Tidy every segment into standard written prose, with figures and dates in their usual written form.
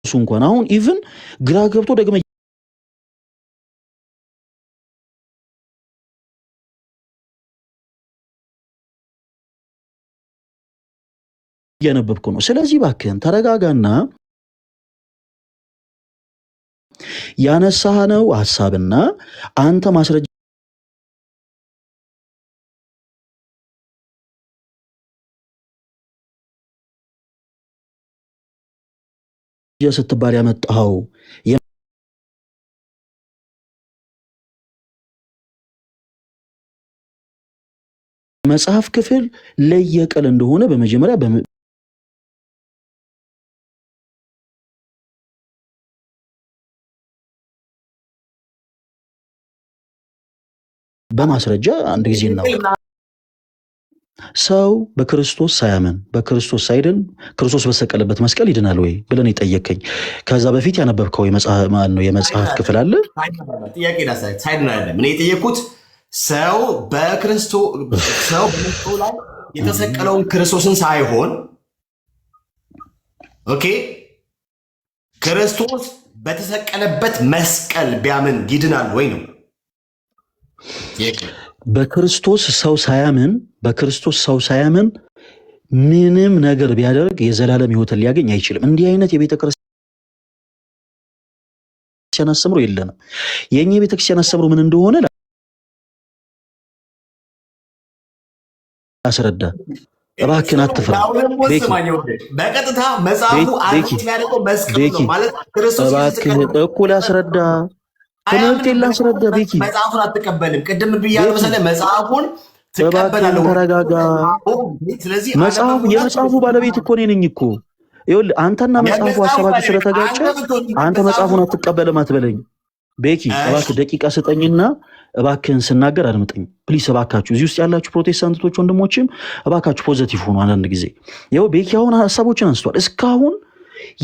እንኳን አሁን ኢቭን ግራ ገብቶ ደግመ ያነበብኩ ነው። ስለዚህ ባክህን ተረጋጋና ያነሳኸው ሐሳብና አንተ ማስረጃ ስትባል ያመጣው መጽሐፍ ክፍል ለየቀል እንደሆነ በመጀመሪያ በማስረጃ አንድ ጊዜ ነው ሰው በክርስቶስ ሳያምን በክርስቶስ ሳይድን ክርስቶስ በሰቀለበት መስቀል ይድናል ወይ ብለን የጠየቀኝ ከዛ በፊት ያነበብከው የመጽሐፍ ክፍል አለ? ጥያቄ ሳይድን አይደለም እኔ የጠየኩት ሰው በክርስቶስ ላይ የተሰቀለውን ክርስቶስን ሳይሆን ኦኬ ክርስቶስ በተሰቀለበት መስቀል ቢያምን ይድናል ወይ ነው። በክርስቶስ ሰው ሳያምን ምንም ነገር ቢያደርግ የዘላለም ሕይወትን ሊያገኝ አይችልም። እንዲህ አይነት የቤተ ክርስቲያን አስተምሮ የለንም። የኛ የቤተ ክርስቲያን አስተምሮ ምን እንደሆነ አስረዳ። እባክህን አትፍራ። በቀጥታ መጽሐፉ ያደረገው መስቀል ነው ማለት ክርስቶስ እኩል አስረዳ። ትምህርቴን ላስረዳ። ቤኪ መጽሐፉን አትቀበልም። ቅድም ብያለሁ መሰለህ መጽሐፉን ትቀበላለህ። ተረጋጋ። የመጽሐፉ ባለቤት እኮ እኔ ነኝ እኮ። ይኸውልህ አንተና መጽሐፉ ሀሳባችሁ ስለተጋጨ አንተ መጽሐፉን አትቀበልም አትበለኝ። ቤኪ እባክህ ደቂቃ ስጠኝና እባክህን ስናገር አድምጠኝ ፕሊስ። እባካችሁ እዚህ ውስጥ ያላችሁ ፕሮቴስታንቶች ወንድሞችም እባካችሁ ፖዘቲቭ ሆኑ። አንዳንድ ጊዜ ይኸው ቤኪ አሁን ሀሳቦችን አንስቷል። እስካሁን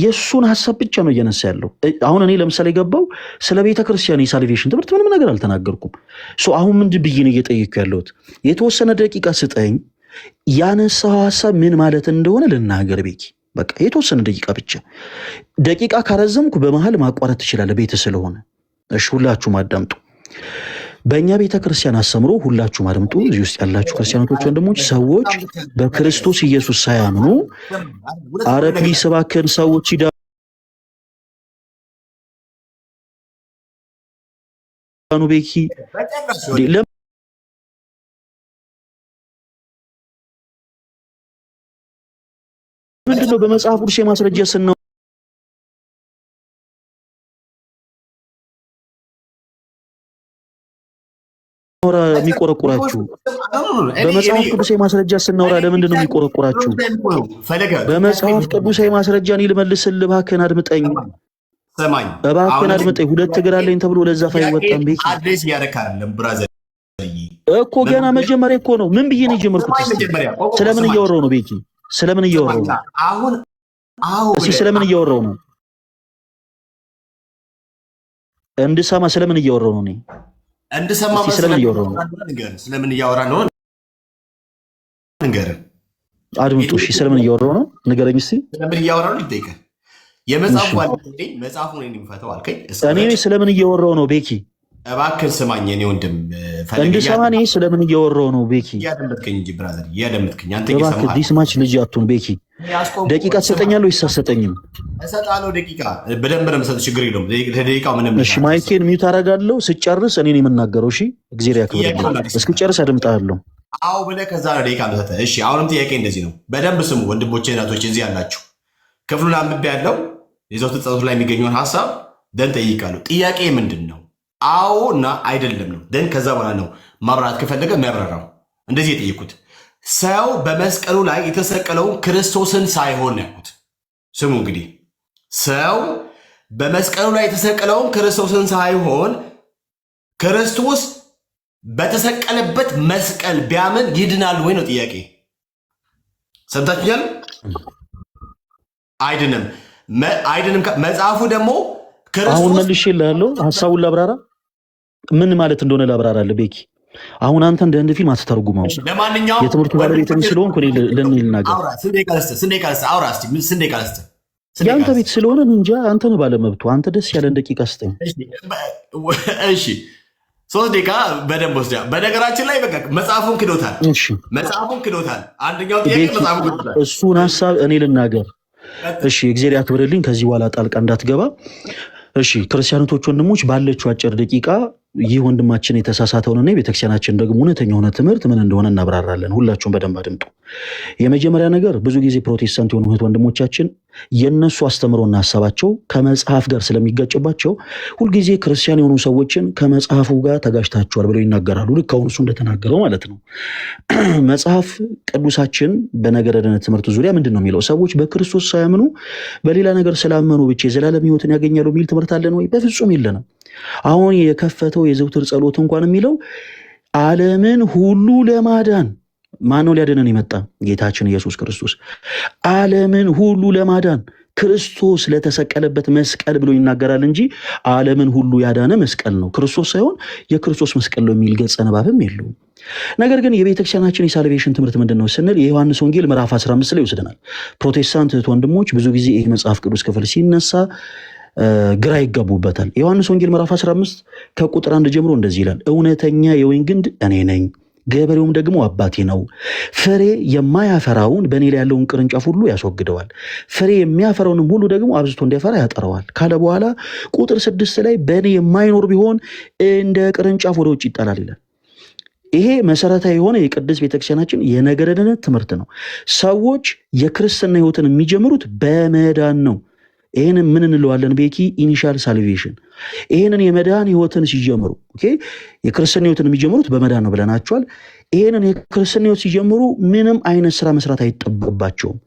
የሱን ሐሳብ ብቻ ነው እየነሳ ያለው። አሁን እኔ ለምሳሌ ገባው ስለ ቤተ ክርስቲያን የሳልቬሽን ትምህርት ምንም ነገር አልተናገርኩም። አሁን ምንድን ብዬ ነው እየጠየቅኩ ያለሁት? የተወሰነ ደቂቃ ስጠኝ፣ ያነሳው ሐሳብ ምን ማለት እንደሆነ ልናገር። ቤኪ በቃ የተወሰነ ደቂቃ ብቻ። ደቂቃ ካረዘምኩ በመሃል ማቋረጥ ትችላለህ ቤተ ስለሆነ። እሺ ሁላችሁም አዳምጡ። በእኛ ቤተ ክርስቲያን አስተምሮ ሁላችሁም አድምጡ። እዚህ ውስጥ ያላችሁ ክርስቲያኖች ወንድሞች፣ ሰዎች በክርስቶስ ኢየሱስ ሳያምኑ አረ ፕሊስ እባክህን ሰዎች ይዳኑ። ቤኪ ምንድነው በመጽሐፍ ቅዱስ የማስረጃ ስናው የሚቆረቁራችሁ? በመጽሐፍ ቅዱስ ማስረጃ ስናወራ ለምንድን ነው የሚቆረቁራችሁ? በመጽሐፍ ቅዱስ ማስረጃ እኔ ልመልስልህ። እባክህን አድምጠኝ፣ እባክህን አድምጠኝ። ሁለት እግር አለኝ ተብሎ ለዛ አይወጣም። ቤኪ እኮ ገና መጀመሪያ እኮ ነው። ምን ብዬ ነው የጀመርኩት? ስለምን እያወራሁ ነው? ቤኪ ስለምን እያወራሁ ነው? እስኪ ስለምን እያወራሁ ነው? እንድሰማ ስለምን እያወራሁ ነው? እኔ እንድሰማ ስለምን እያወራ ነው? ንገረኝ። አድምጡ። እሺ ስለምን እያወራሁ ነው? ንገረኝ እስኪ። ስለምን እያወራ ነው? ልጠይቅህ። የመጽሐፉ ባለቤት መጽሐፉ ነው የሚፈታው አልከኝ። እኔ ስለምን እያወራሁ ነው? ቤኪ እባክህን ስማኝ። እኔ ወንድም እንድሰማ እኔ ስለምን እያወራሁ ነው? ቤኪ እያደመጥከኝ እንጂ ብራዘር፣ እያደመጥከኝ አንተ። እባክህ ዲስማች ልጅ አትሁን። ቤኪ ደቂቃ ትሰጠኛለህ ወይስ አትሰጠኝም? እሰጥሃለሁ። ደቂቃ በደንብ ነው የምሰጥህ። ችግር የለውም። ለደቂቃው ምንም። እሺ ማይኬን ሚውት አደርጋለሁ። ስጨርስ እኔ ነው የምናገረው። እሺ እግዚአብሔር ያክብርልኝ። እስክጨርስ አድምጣለሁ። አዎ ብለህ ከዛ ነው ደቂቃ የምሰጥህ። እሺ አሁንም ጥያቄ እንደዚህ ነው። በደንብ ስሙ ወንድሞቼ፣ እናቶች እዚህ ያላችሁ። ክፍሉን አንብቤ ያለው የዘውትር ጸሎት ላይ የሚገኘውን ሀሳብ ደን ጠይቃለሁ። ጥያቄ ምንድን ነው? አዎ እና አይደለም ነው። ደን ከዛ በኋላ ነው ማብራራት ከፈለገ የሚያብራራው። እንደዚህ የጠየኩት ሰው በመስቀሉ ላይ የተሰቀለውን ክርስቶስን ሳይሆን ያልኩት። ስሙ እንግዲህ ሰው በመስቀሉ ላይ የተሰቀለውን ክርስቶስን ሳይሆን ክርስቶስ በተሰቀለበት መስቀል ቢያምን ይድናል ወይ ነው ጥያቄ። ሰምታችኛል? አይድንም። መጽሐፉ ደግሞ አሁን መልሼልሃለሁ። ሀሳቡን ላብራራ፣ ምን ማለት እንደሆነ ላብራራልህ ቤኪ። አሁን አንተ እንደ ህንድ ፊልም አትተርጉመው። ለማንኛውም የትምህርቱ ባለቤት ስለሆንኩ ልናገር። ስንዴ ቃልስት የአንተ ቤት ስለሆነ እንጃ አንተ ነው ባለመብቱ። አንተ ደስ ያለን ደቂቃ ስጠኝ። እሺ 3 ደቂቃ በደንብ ወስዳ። በነገራችን ላይ በቃ መጽሐፉን ክዶታል። አንደኛው ጥያቄ መጽሐፉን ክዶታል። እሱን ሀሳብ እኔ ልናገር። እሺ እግዚአብሔር ያክብርልኝ። ከዚህ በኋላ ጣልቃ እንዳትገባ። እሺ ክርስቲያኖቶች ወንድሞች፣ ባለችው አጭር ደቂቃ ይህ ወንድማችን የተሳሳተውንና የቤተክርስቲያናችን ደግሞ እውነተኛ የሆነ ትምህርት ምን እንደሆነ እናብራራለን። ሁላችሁም በደንብ አድምጡ። የመጀመሪያ ነገር ብዙ ጊዜ ፕሮቴስታንት የሆኑ እህት ወንድሞቻችን የነሱ አስተምሮና ሀሳባቸው ከመጽሐፍ ጋር ስለሚጋጭባቸው ሁልጊዜ ክርስቲያን የሆኑ ሰዎችን ከመጽሐፉ ጋር ተጋጭታችኋል ብለው ይናገራሉ። ልክ አሁን እሱ እንደተናገረው ማለት ነው። መጽሐፍ ቅዱሳችን በነገረ ድነት ትምህርት ዙሪያ ምንድን ነው የሚለው? ሰዎች በክርስቶስ ሳያምኑ በሌላ ነገር ስላመኑ ብቻ የዘላለም ሕይወትን ያገኛሉ የሚል ትምህርት አለን ወይ? በፍጹም የለንም። አሁን የከፈተው የዘውትር ጸሎት እንኳን የሚለው ዓለምን ሁሉ ለማዳን ማነው ሊያድነን የመጣ? ጌታችን ኢየሱስ ክርስቶስ። ዓለምን ሁሉ ለማዳን ክርስቶስ ለተሰቀለበት መስቀል ብሎ ይናገራል እንጂ ዓለምን ሁሉ ያዳነ መስቀል ነው ክርስቶስ ሳይሆን የክርስቶስ መስቀል ነው የሚል ገጸ ንባብም የለውም። ነገር ግን የቤተክርስቲያናችን የሳልቬሽን ትምህርት ምንድን ነው ስንል የዮሐንስ ወንጌል ምዕራፍ 15 ላይ ይወስደናል። ፕሮቴስታንት እህት ወንድሞች ብዙ ጊዜ ይህ መጽሐፍ ቅዱስ ክፍል ሲነሳ ግራ ይጋቡበታል። የዮሐንስ ወንጌል ምዕራፍ 15 ከቁጥር 1 ጀምሮ እንደዚህ ይላል። እውነተኛ የወይን ግንድ እኔ ነኝ፣ ገበሬውም ደግሞ አባቴ ነው። ፍሬ የማያፈራውን በእኔ ላይ ያለውን ቅርንጫፍ ሁሉ ያስወግደዋል፣ ፍሬ የሚያፈራውንም ሁሉ ደግሞ አብዝቶ እንዲያፈራ ያጠረዋል ካለ በኋላ ቁጥር 6 ላይ በእኔ የማይኖር ቢሆን እንደ ቅርንጫፍ ወደ ውጭ ይጣላል ይላል። ይሄ መሰረታዊ የሆነ የቅድስት ቤተክርስቲያናችን የነገረ ድነት ትምህርት ነው። ሰዎች የክርስትና ሕይወትን የሚጀምሩት በመዳን ነው። ይህንን ምን እንለዋለን ቤኪ? ኢኒሻል ሳልቬሽን። ይህንን የመዳን ሕይወትን ሲጀምሩ የክርስትና ሕይወትን የሚጀምሩት በመዳን ነው ብለናቸዋል። ይህንን የክርስትና ሕይወት ሲጀምሩ ምንም አይነት ስራ መስራት አይጠበቅባቸውም።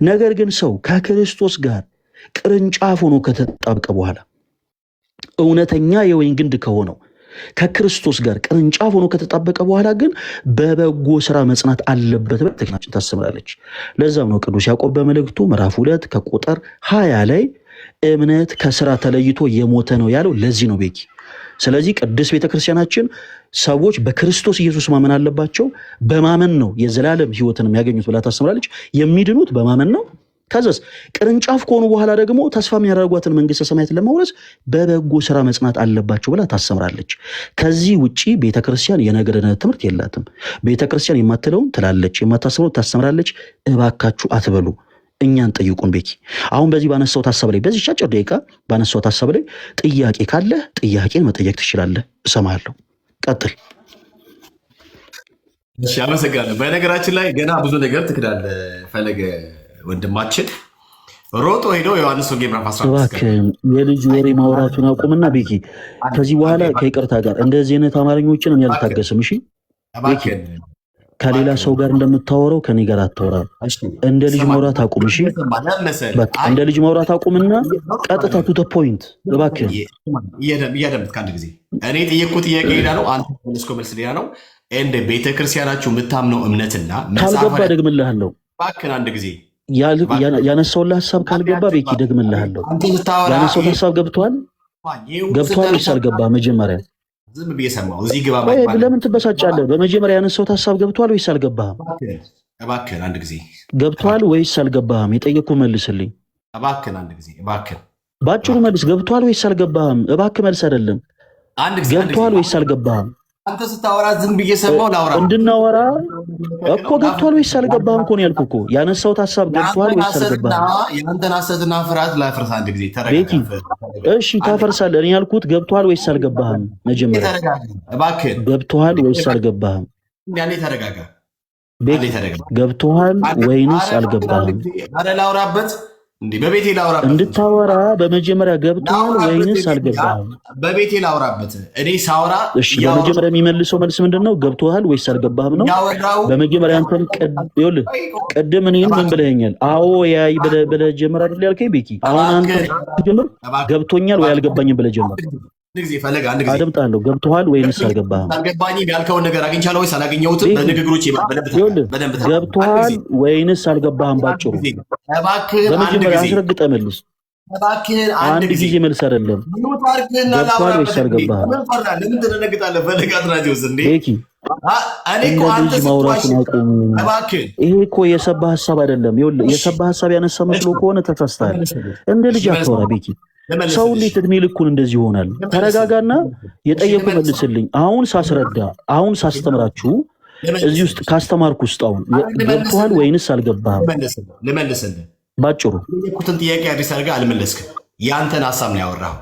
ነገር ግን ሰው ከክርስቶስ ጋር ቅርንጫፍ ሆኖ ከተጣበቀ በኋላ እውነተኛ የወይን ግንድ ከሆነው ከክርስቶስ ጋር ቅርንጫፍ ሆኖ ከተጣበቀ በኋላ ግን በበጎ ስራ መጽናት አለበት ብላ ቤተክርስቲያናችን ታስተምራለች። ለዛም ነው ቅዱስ ያዕቆብ በመልእክቱ ምዕራፍ 2 ከቁጥር 20 ላይ እምነት ከስራ ተለይቶ የሞተ ነው ያለው ለዚህ ነው ቤኪ። ስለዚህ ቅድስት ቤተክርስቲያናችን ሰዎች በክርስቶስ ኢየሱስ ማመን አለባቸው። በማመን ነው የዘላለም ሕይወትን የሚያገኙት ብላ ታስተምራለች። የሚድኑት በማመን ነው። ከዛስ ቅርንጫፍ ከሆኑ በኋላ ደግሞ ተስፋ የሚያደርጓትን መንግስተ ሰማያት ለመውረስ በበጎ ስራ መጽናት አለባቸው ብላ ታስተምራለች። ከዚህ ውጪ ቤተክርስቲያን የነገረ ድነት ትምህርት የላትም። ቤተክርስቲያን የማትለውን ትላለች፣ የማታስበውን ታስተምራለች። እባካችሁ አትበሉ፣ እኛን ጠይቁን ቤኪ። አሁን በዚህ ባነሳሁት ሀሳብ ላይ በዚህ አጭር ደቂቃ ባነሳሁት ሀሳብ ላይ ጥያቄ ካለ ጥያቄን መጠየቅ ትችላለህ። እሰማለሁ። ቀጥል። እሺ፣ አመሰግናለሁ። በነገራችን ላይ ገና ብዙ ነገር ትክዳለህ ፈለገ ወንድማችን ሮጦ ሄዶ ዮሐንስ ወንጌል ምዕራፍ 15 እባክህን የልጅ ወሬ ማውራቱን አቁምና ቤኪ፣ ከዚህ በኋላ ከይቅርታ ጋር እንደዚህ አይነት አማርኞችን እኔ አልታገስም። እሺ ቤኪ፣ ከሌላ ሰው ጋር እንደምታወራው ከኔ ጋር አታወራ። እንደ ልጅ ማውራት አቁም። እሺ በቃ እንደ ልጅ ማውራት አቁምና ቀጥታ ቱ ዘ ፖይንት እባክህን። እያደምጥ ከአንድ ጊዜ እኔ ጠየቅኩት ጥያቄ ሌላ ነው፣ አንተ መልስኮ መልስ ሌላ ነው። እንደ ቤተክርስቲያናችሁ የምታምነው እምነትና ካልገባ ደግምልሃለሁ። እባክህን አንድ ጊዜ ያነሳውልህ ሀሳብ ካልገባ ቤኪ ደግምልሃለሁ። ያነሳውልህ ሀሳብ ገብቷል ወይስ አልገባህ? መጀመሪያ ዝም ብዬ ሰማሁ። እዚህ ግባ ለምን ትበሳጫለህ? በመጀመሪያ ያነሳውት ሀሳብ ገብቷል ወይስ አልገባህም? እባክህን አንድ ጊዜ ገብቷል ወይስ አልገባህም? የጠየቅኩህ መልስልኝ። እባክህን አንድ ጊዜ እባክህን፣ ባጭሩ መልስ። ገብቷል ወይስ አልገባህም? እባክህ መልስ አይደለም። ገብቷል ወይስ አልገባህም? አንተ ስታወራ ዝም ብዬ ሰማሁ። ላውራ እንድናወራ እኮ ገብቷል ወይስ አልገባህም እኮ ነው ያልኩህ እኮ። ያነሳሁት ሀሳብ ገብቷል ወይስ አልገባህም? የአንተን ሐሰትና ፍርሃት ላፍርስ። አንድ ጊዜ ቤኪ፣ እሺ ታፈርሳለህ። እኔ ያልኩት ገብቷል ወይስ አልገባህም? መጀመሪያ እባክህን ገብቷል ወይስ አልገባህም? ያኔ ተረጋጋ። ቤኪ፣ ገብቷል ወይንስ አልገባህም? አረ ላውራበት እንዲህ በቤቴ ላውራበት እንድታወራ በመጀመሪያ ገብቷል ወይንስ አልገባህም? በቤቴ ላውራበት እኔ ሳውራ። እሺ በመጀመሪያ የሚመልሰው መልስ ምንድን ነው? ገብቷል ወይስ አልገባህም ነው። በመጀመሪያ አንተም ቅድም እኔን ምን ብለኸኛል? አዎ ያይ ብለህ ጀምር አይደል ያልከኝ ቤኪ። አሁን አንተ ጀምር ገብቶኛል ወይ አልገባኝም ብለህ ጀምር። አደምጣለሁ። ገብቶሃል ወይንስ አልገባህም? አልገባኝም ያልከውን ነገር አግኝቻለሁ ወይስ አላገኘሁትም? በንግግሮች ገብቶሃል ወይንስ አልገባህም? ባጭሩ በመጀመሪያ አስረግጠህ መልስ። አንድ ጊዜ መልስ አይደለም። ገብቶሃል ወይስ አልገባህም? እንደ ልጅ ማውራቱን አቁሙ። ይሄ እኮ የሰባ ሀሳብ አይደለም። ይኸውልህ የሰባ ሀሳብ ያነሳ መስሎ ከሆነ ተሳስተሃል። እንደ ልጅ አትወራ ቤኪ። ሰው እንዴት እድሜ ልኩን እንደዚህ ይሆናል? ተረጋጋና የጠየቁ መልስልኝ። አሁን ሳስረዳ አሁን ሳስተምራችሁ እዚህ ውስጥ ካስተማርኩ ውስጥ አሁን ገብቶሃል ወይንስ አልገባህም? ልመልስልህ ባጭሩ። የጠየኩትን ጥያቄ አዲስ አድርገህ አልመለስክም። ያንተን ሀሳብ ነው ያወራኸው።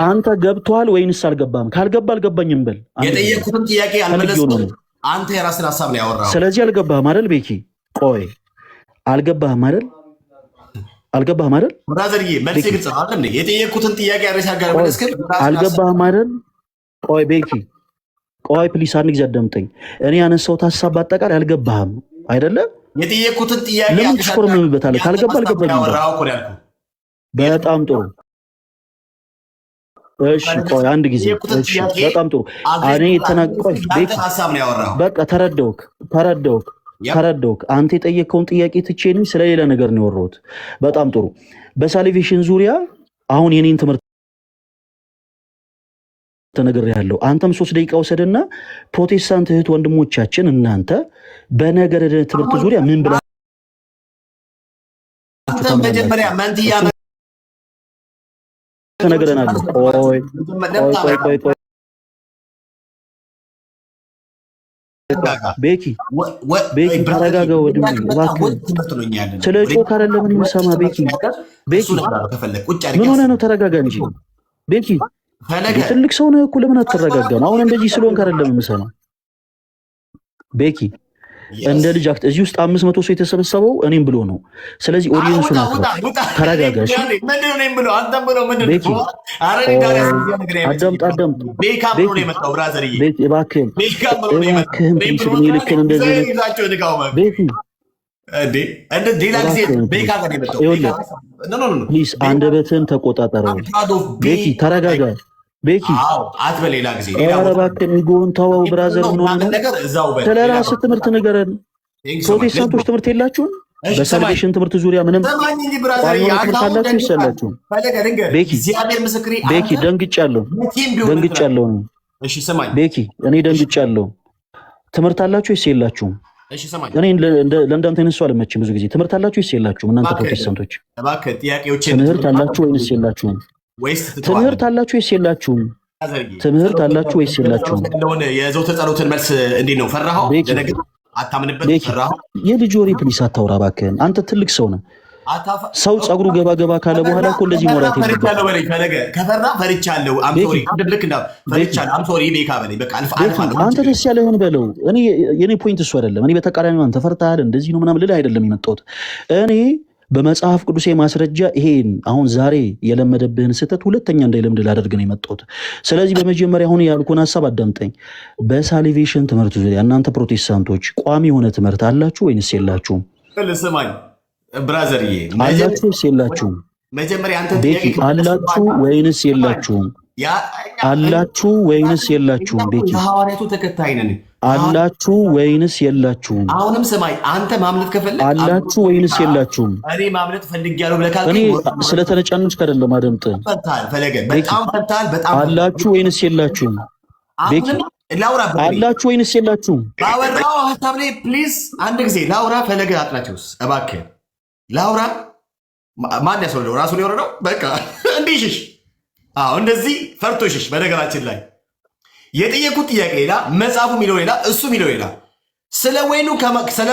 አንተ ገብቶሃል ወይንስ አልገባህም? ካልገባ አልገባኝም በል። የጠየኩትን ጥያቄ አልመለስክም። አንተ የራስን ሀሳብ ነው ያወራኸው። ስለዚህ አልገባህም አይደል ቤኪ? ቆይ አልገባህም አይደል? አልገባህም አይደል? ብራዘርዬ መልስ ግልጽ ነው አይደል? የጠየኩትን ጥያቄ አዲስ አድርገህ አልመለስክም። አልገባህም አይደል? ቆይ ቤኪ ቆይ ፕሊስ አንድ ጊዜ አዳምጠኝ። እኔ ያነሳሁት ሀሳብ በአጠቃላይ አልገባህም አይደለ? የጠየኩትን ጥያቄ ለምን ትሽኮረመምበታለህ? ካልገባ አልገባኝም። በጣም ጥሩ እሺ፣ ቆይ አንድ ጊዜ እሺ፣ በጣም ጥሩ። እኔ የተናገርኩት በቃ ተረዳሁክ። አንተ የጠየቀውን ጥያቄ ትቼ እኔ ስለሌላ ነገር ነው ያወራሁት። በጣም ጥሩ። በሳሊቬሽን ዙሪያ አሁን የኔን ትምህርት ተነግሬ ያለው አንተም 3 ደቂቃ ወሰደና ፕሮቴስታንት እህት ወንድሞቻችን እናንተ በነገረ ትምህርት ዙሪያ ምን ብላ አንተም መጀመሪያ መንትያ ተነግረናል። ቆይ ቤኪ ተረጋጋ። ወድሜ እባክህ ስለ ጮክ አይደለም የምሰማ። ቤኪ ምን ሆነ ነው? ተረጋጋ እንጂ ቤኪ። ትልቅ ሰው ነህ እኮ ለምን አትረጋጋም? አሁን እንደዚህ ስለሆንክ አይደለም የምሰማ ቤኪ። እንደ ልጅ አክት እዚህ ውስጥ 500 ሰው የተሰበሰበው እኔም ብሎ ነው። ስለዚህ ኦዲየንሱን ተረጋጋ። እሺ ቤኪ አዳምጥ። እባክህን ልክን እንደዚህ ቤኪ ፕሊዝ አንደበትን ተቆጣጠረው። ቤኪ ተረጋጋ። ቤኪ አትበሌላ ጊዜ እባክህን ጎን ተወው። ብራዘር ምን ሆነ? ስለ ራስህ ትምህርት ንገረን። ፕሮቴስታንቶች ትምህርት የላችሁም? በሳልቬሽን ትምህርት ዙሪያ ምንም ትምህርት አላችሁ ይሰላችሁ? ቤኪ ደንግጫለሁ ነው። ቤኪ እኔ ደንግጫለሁ። ትምህርት አላችሁ ወይስ የላችሁም? እኔ ለእንዳንተ አይነት ሰው አልመችም። ብዙ ጊዜ ትምህርት አላችሁ ወይስ የላችሁም? እናንተ ፕሮቴስታንቶች ትምህርት አላችሁ ወይስ የላችሁም? ትምህርት አላችሁ ወይስ የላችሁም? ትምህርት አላችሁ ወይስ የላችሁም? የዘውትር ጸሎትን መልስ እንዴት ነው? ፈራኸው? አታምንበት? ፈራኸው? የልጅ ወሬ ፕሊስ አታውራ እባክህን። አንተ ትልቅ ሰው ነህ። ሰው ጸጉሩ ገባ ገባ ካለ በኋላ እኮ እንደዚህ ሞራት አንተ ደስ ያለህን በለው። እኔ የኔ ፖይንት እሱ አይደለም። እኔ በተቃራኒ አንተ ፈርተሃል እንደዚህ ነው ምናምን ልልህ አይደለም የመጣሁት። እኔ በመጽሐፍ ቅዱሴ ማስረጃ ይሄን አሁን ዛሬ የለመደብህን ስህተት ሁለተኛ እንዳይለምድ ላደርግ ነው የመጣሁት። ስለዚህ በመጀመሪያ አሁን ያልኩህን ሀሳብ አዳምጠኝ። በሳሊቬሽን ትምህርት ዙሪያ እናንተ ፕሮቴስታንቶች ቋሚ የሆነ ትምህርት አላችሁ ወይንስ የላችሁም? ስማኝ ብራዘርዬ፣ አላችሁ ወይስ የላችሁም? መጀመሪያ አንተ ቤኪ አላችሁ ወይንስ የላችሁም? አላችሁ ወይንስ የላችሁም? ቤኪ ሐዋርያቱ ተከታይ ነን። አላችሁ ወይንስ የላችሁም? አሁንም ስማኝ፣ አንተ ማምለጥ ከፈለክ አላችሁ ወይንስ የላችሁም? እኔ ማምለጥ ፈልጌያለሁ ብለህ ካልከኝ እኔ ስለተነጫነች አይደለም። አደምጥ። በጣም አላችሁ ወይንስ የላችሁም? ቤኪ አላችሁ ወይንስ የላችሁም? ባወራው ሀሳብ ላይ ፕሊዝ አንድ ጊዜ ላውራ። ፈለገ አጥናቸውስ እባክህ ላውራ። ማን ያስወረደው? ራሱ ሊወረደው በቃ እንዲህ ሽሽ። እንደዚህ ፈርቶ ሽሽ። በነገራችን ላይ የጠየቁት ጥያቄ ሌላ፣ መጽሐፉ የሚለው ሌላ፣ እሱ የሚለው ሌላ። ስለ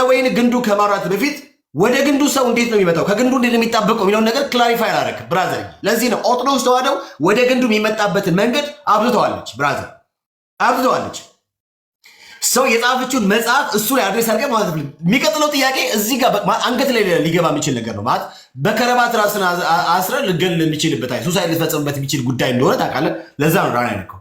ወይን ግንዱ ከማውራት በፊት ወደ ግንዱ ሰው እንዴት ነው የሚመጣው፣ ከግንዱ እንዴት ነው የሚጣበቀው የሚለውን ነገር ክላሪፋይ አላደረግም ብራዘር። ለዚህ ነው ኦርቶዶክስ ተዋህደው ወደ ግንዱ የሚመጣበትን መንገድ አብዝተዋለች ብራዘር፣ አብዝተዋለች። ሰው የጻፈችውን መጽሐፍ እሱ ላይ አድሬስ አድርገህ ማለት ነው። የሚቀጥለው ጥያቄ እዚህ ጋር አንገት ላይ ሊገባ የሚችል ነገር ነው ማለት በከረባት ራስን አስረ ልገል የሚችልበት ሱሳይድ ሊፈጸምበት የሚችል ጉዳይ እንደሆነ ታውቃለህ። ለዛ ነው ራና ያልከው።